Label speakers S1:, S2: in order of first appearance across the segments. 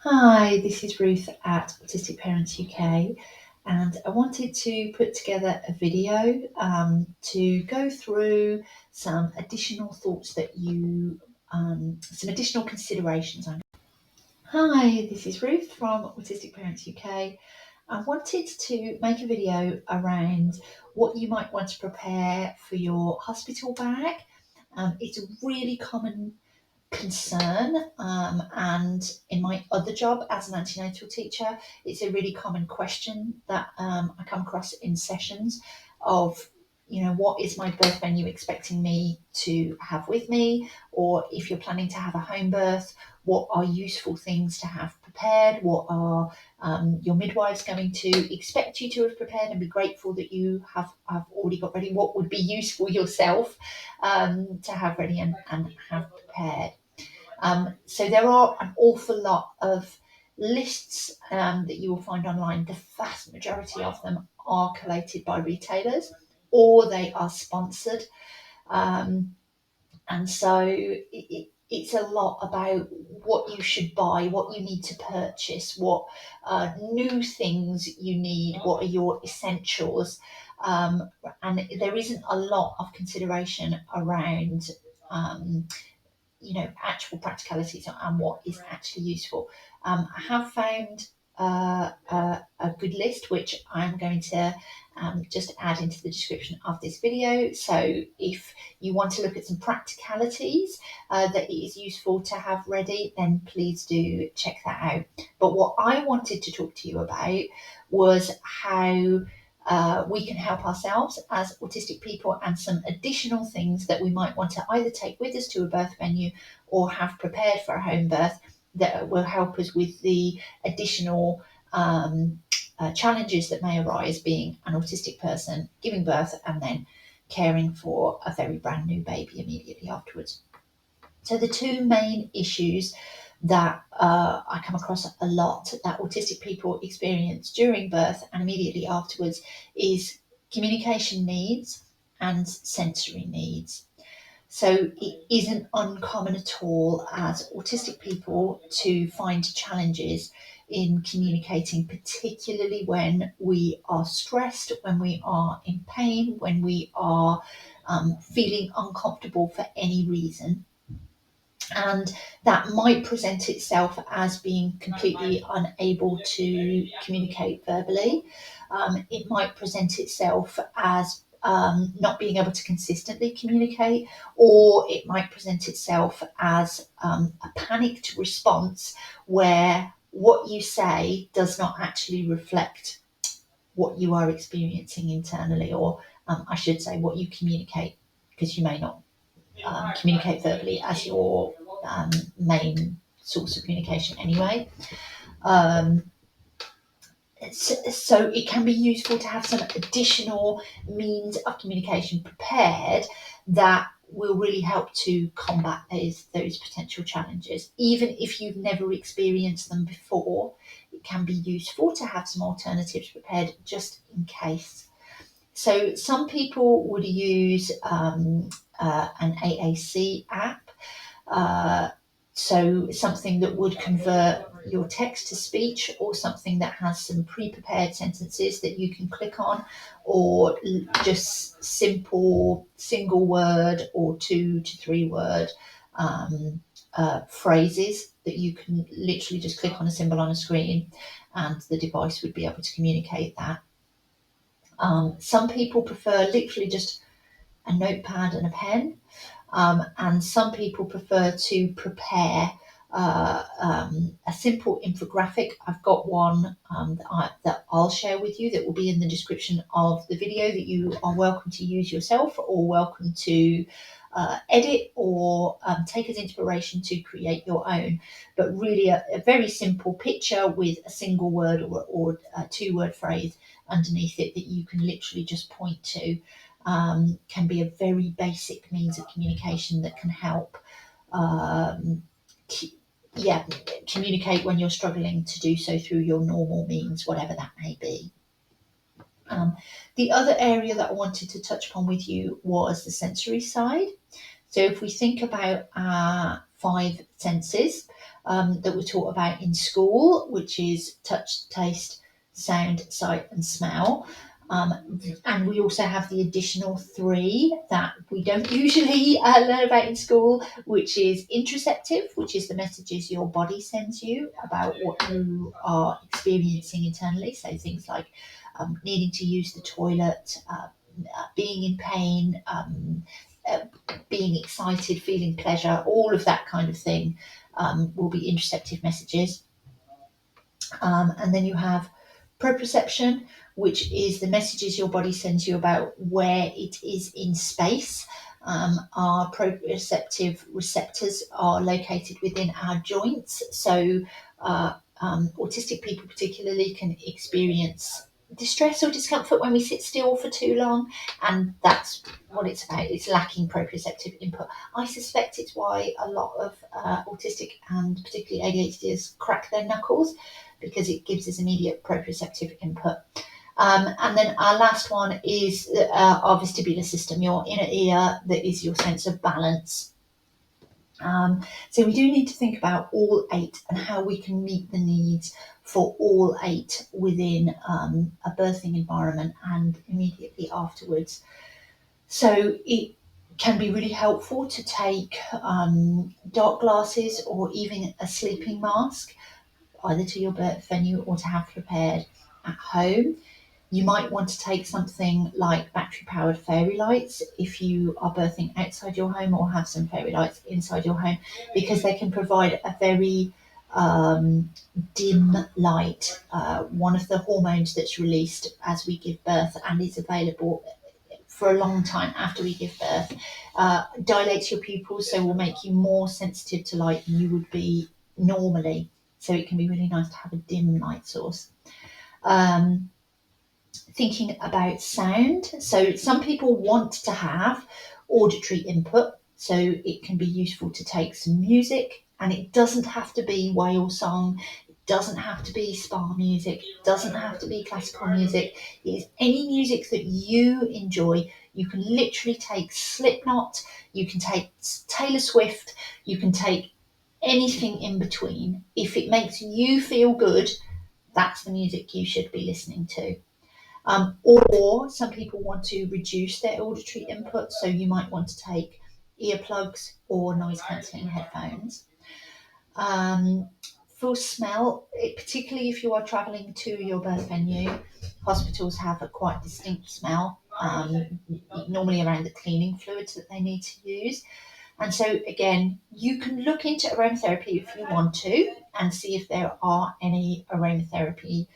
S1: Hi, this is Ruth at Autistic Parents UK, and I wanted to put together a video to go through some additional thoughts that some additional considerations. Hi, this is Ruth from Autistic Parents UK. I wanted to make a video around what you might want to prepare for your hospital bag. It's a really common concern, and in my other job as an antenatal teacher, it's a really common question that I come across in sessions of, what is my birth venue expecting me to have with me, or if you're planning to have a home birth, what are useful things to have prepared, what are your midwives going to expect you to have prepared and be grateful that you have already got ready, what would be useful yourself to have ready and have prepared. So there are an awful lot of lists that you will find online. The vast majority of them are collated by retailers or they are sponsored. And so it's a lot about what you should buy, what you need to purchase, what new things you need, what are your essentials. And there isn't a lot of consideration around actual practicalities and what is actually useful. I have found a good list which I'm going to just add into the description of this video. So if you want to look at some practicalities that it is useful to have ready, then please do check that out. But what I wanted to talk to you about was how we can help ourselves as autistic people, and some additional things that we might want to either take with us to a birth venue or have prepared for a home birth that will help us with the additional challenges that may arise being an autistic person, giving birth and then caring for a very brand new baby immediately afterwards. So the two main issues that I come across a lot that autistic people experience during birth and immediately afterwards is communication needs and sensory needs. So it isn't uncommon at all as autistic people to find challenges in communicating, particularly when we are stressed, when we are in pain, when we are feeling uncomfortable for any reason. And that might present itself as being completely unable to communicate verbally. It might present itself as not being able to consistently communicate, or it might present itself as a panicked response where what you say does not actually reflect what you are experiencing internally, or I should say what you communicate, because you may not communicate verbally as your main source of communication anyway. Um, so it can be useful to have some additional means of communication prepared that will really help to combat those potential challenges. Even if you've never experienced them before, it can be useful to have some alternatives prepared just in case. So some people would use an AAC app, so something that would convert your text to speech, or something that has some pre-prepared sentences that you can click on, or just simple single word or 2 to 3 word phrases that you can literally just click on a symbol on a screen and the device would be able to communicate that. Some people prefer literally just a notepad and a pen, and some people prefer to prepare a simple infographic. I've got one that I'll share with you that will be in the description of the video that you are welcome to use yourself, or welcome to edit or take as inspiration to create your own. But really a very simple picture with a single word or a 2-word phrase underneath it that you can literally just point to. Can be a very basic means of communication that can help communicate when you're struggling to do so through your normal means, whatever that may be. The other area that I wanted to touch upon with you was the sensory side. So if we think about our five senses that we're taught about in school, which is touch, taste, sound, sight, and smell. And we also have the additional three that we don't usually learn about in school, which is interoceptive, which is the messages your body sends you about what you are experiencing internally. So things like needing to use the toilet, being in pain, being excited, feeling pleasure, all of that kind of thing will be interoceptive messages. And then you have proprioception, which is the messages your body sends you about where it is in space. Our proprioceptive receptors are located within our joints. So autistic people particularly can experience distress or discomfort when we sit still for too long, and that's what it's about. It's lacking proprioceptive input. I suspect it's why a lot of autistic and particularly ADHDers crack their knuckles, because it gives us immediate proprioceptive input. And then our last one is our vestibular system, your inner ear, that is your sense of balance. So we do need to think about all eight and how we can meet the needs for all eight within a birthing environment and immediately afterwards. So it can be really helpful to take dark glasses or even a sleeping mask, either to your birth venue or to have prepared at home. You might want to take something like battery-powered fairy lights if you are birthing outside your home, or have some fairy lights inside your home, because they can provide a very dim light. One of the hormones that's released as we give birth and is available for a long time after we give birth dilates your pupils, so will make you more sensitive to light than you would be normally. So it can be really nice to have a dim light source. Thinking about sound. So some people want to have auditory input, so it can be useful to take some music, and it doesn't have to be whale song, it doesn't have to be spa music, it doesn't have to be classical music. It is any music that you enjoy. You can literally take Slipknot, you can take Taylor Swift, you can take anything in between. If it makes you feel good, that's the music you should be listening to. Or some people want to reduce their auditory input, so you might want to take earplugs or noise cancelling headphones. For smell, particularly if you are travelling to your birth venue, hospitals have a quite distinct smell, normally around the cleaning fluids that they need to use. And so again, you can look into aromatherapy if you want to, and see if there are any aromatherapy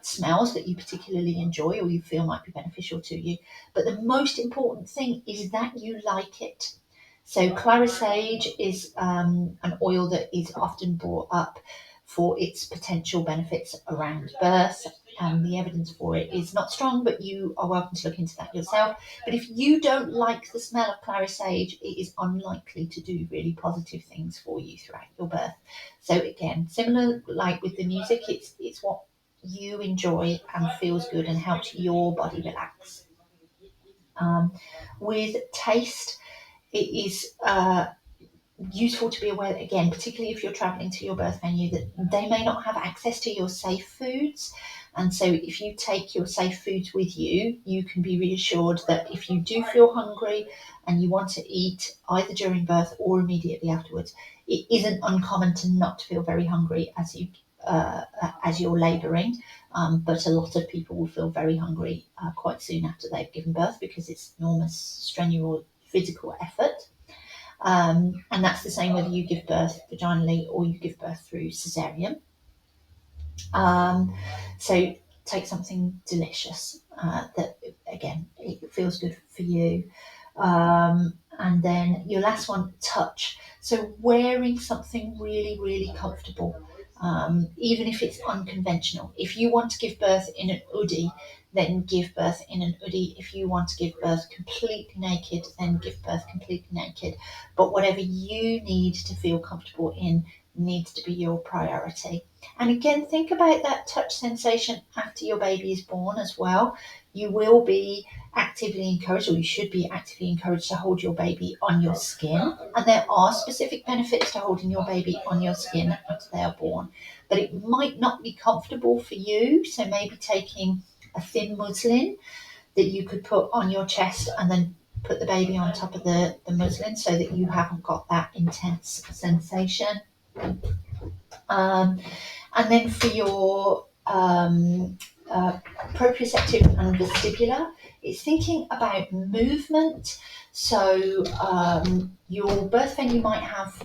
S1: smells that you particularly enjoy or you feel might be beneficial to you. But the most important thing is that you like it. So clary sage is an oil that is often brought up for its potential benefits around birth. The evidence for it is not strong, but you are welcome to look into that yourself. But if you don't like the smell of clary sage, it is unlikely to do really positive things for you throughout your birth. So again, similar like with the music, it's what you enjoy and feels good and helps your body relax. With taste, it is useful to be aware that, again, particularly if you're travelling to your birth venue, that they may not have access to your safe foods. And so if you take your safe foods with you, you can be reassured that if you do feel hungry and you want to eat either during birth or immediately afterwards, it isn't uncommon to not feel very hungry as you're labouring. But a lot of people will feel very hungry quite soon after they've given birth, because it's enormous strenuous physical effort. And that's the same whether you give birth vaginally or you give birth through cesarean. So take something delicious that, again, it feels good for you. And then your last one, touch. So wearing something really, really comfortable, even if it's unconventional. If you want to give birth in an hoodie, then give birth in an hoodie. If you want to give birth completely naked, then give birth completely naked. But whatever you need to feel comfortable in needs to be your priority. And again, think about that touch sensation after your baby is born as well. You will be actively encouraged, or you should be actively encouraged, to hold your baby on your skin. And there are specific benefits to holding your baby on your skin after they are born, but it might not be comfortable for you. So maybe taking a thin muslin that you could put on your chest and then put the baby on top of the muslin so that you haven't got that intense sensation. And then for your proprioceptive and vestibular, it's thinking about movement. So your birth venue might have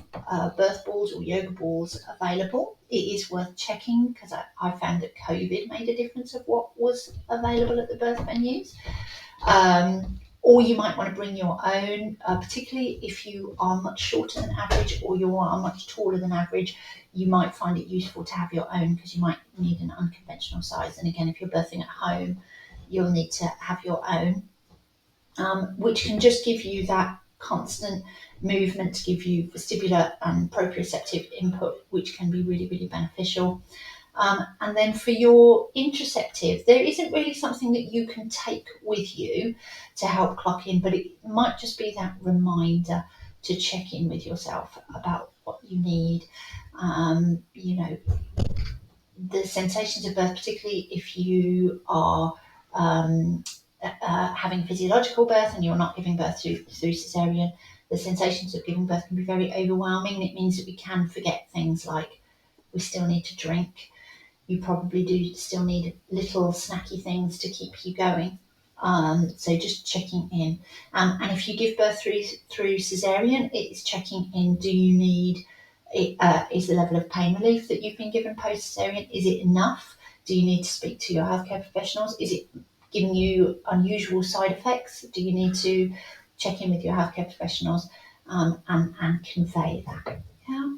S1: birth balls or yoga balls available. It is worth checking, because I found that COVID made a difference of what was available at the birth venues. Or you might want to bring your own, particularly if you are much shorter than average or you are much taller than average. You might find it useful to have your own, because you might need an unconventional size. And again, if you're birthing at home, you'll need to have your own, which can just give you that constant movement to give you vestibular and proprioceptive input, which can be really, really beneficial. And then for your interoceptive, there isn't really something that you can take with you to help clock in, but it might just be that reminder to check in with yourself about what you need. The sensations of birth, particularly if you are having physiological birth and you're not giving birth through cesarean, the sensations of giving birth can be very overwhelming. It means that we can forget things like we still need to drink. You probably do still need little snacky things to keep you going. So just checking in. And if you give birth through cesarean, it's checking in. Do you need, is the level of pain relief that you've been given post-cesarean, is it enough? Do you need to speak to your healthcare professionals? Is it giving you unusual side effects? Do you need to check in with your healthcare professionals and convey that? Yeah.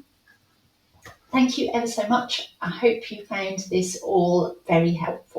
S1: Thank you ever so much. I hope you found this all very helpful.